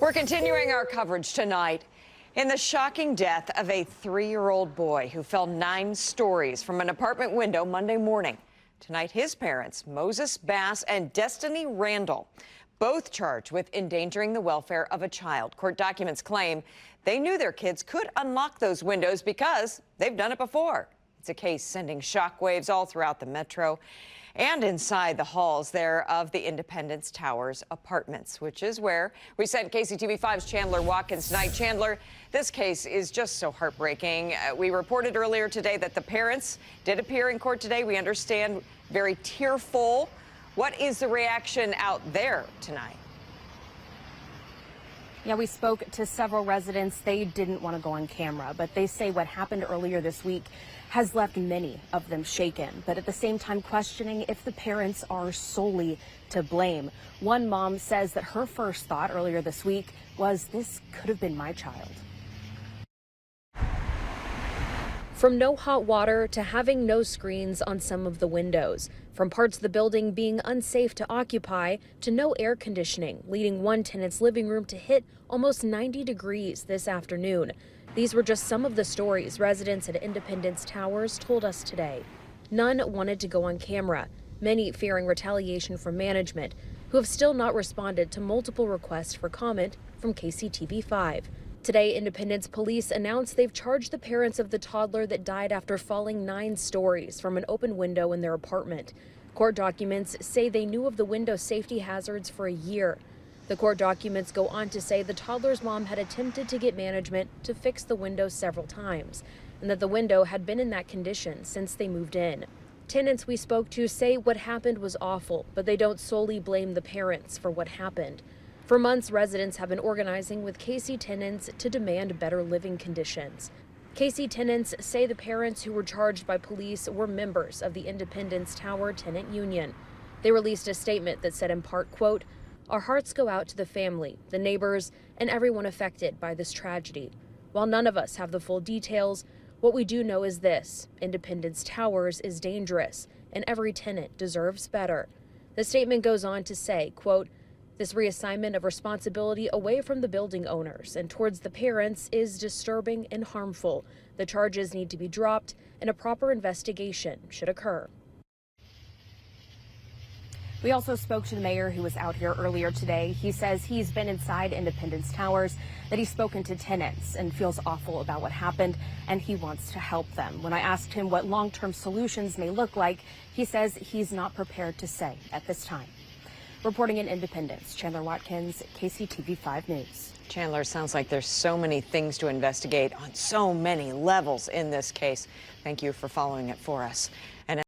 We're continuing our coverage tonight in the shocking death of a 3-year-old boy who fell 9 stories from an apartment window Monday morning. Tonight, his parents, Moses Bass and Destiny Randall, both charged with endangering the welfare of a child. Court documents claim they knew their kids could unlock those windows because they've done it before. It's a case sending shockwaves all throughout the metro and inside the halls there of the Independence Towers apartments, which is where we sent KCTV5's Chandler Watkins tonight. Chandler, this case is just so heartbreaking. We reported earlier today that the parents did appear in court today. We understand very tearful. What is the reaction out there tonight? Yeah, we spoke to several residents. They didn't want to go on camera, but they say what happened earlier this week has left many of them shaken, but at the same time questioning if the parents are solely to blame. One mom says that her first thought earlier this week was, this could have been my child. From no hot water to having no screens on some of the windows, from parts of the building being unsafe to occupy to no air conditioning, leading one tenant's living room to hit almost 90 degrees this afternoon. These were just some of the stories residents at Independence Towers told us today. None wanted to go on camera, many fearing retaliation from management, who have still not responded to multiple requests for comment from KCTV5. Today, Independence Police announced they've charged the parents of the toddler that died after falling 9 stories from an open window in their apartment. Court documents say they knew of the window safety hazards for a year. The court documents go on to say the toddler's mom had attempted to get management to fix the window several times, and that the window had been in that condition since they moved in. Tenants we spoke to say what happened was awful, but they don't solely blame the parents for what happened. For months, residents have been organizing with KC tenants to demand better living conditions. KC tenants say the parents who were charged by police were members of the Independence Tower Tenant Union. They released a statement that said in part, quote, "Our hearts go out to the family, the neighbors, and everyone affected by this tragedy. While none of us have the full details, what we do know is this: Independence Towers is dangerous, and every tenant deserves better." The statement goes on to say, quote, "This reassignment of responsibility away from the building owners and towards the parents is disturbing and harmful. The charges need to be dropped and a proper investigation should occur." We also spoke to the mayor who was out here earlier today. He says he's been inside Independence Towers, that he's spoken to tenants and feels awful about what happened, and he wants to help them. When I asked him what long-term solutions may look like, he says he's not prepared to say at this time. Reporting in Independence, Chandler Watkins, KCTV5 News. Chandler, sounds like there's so many things to investigate on so many levels in this case. Thank you for following it for us. And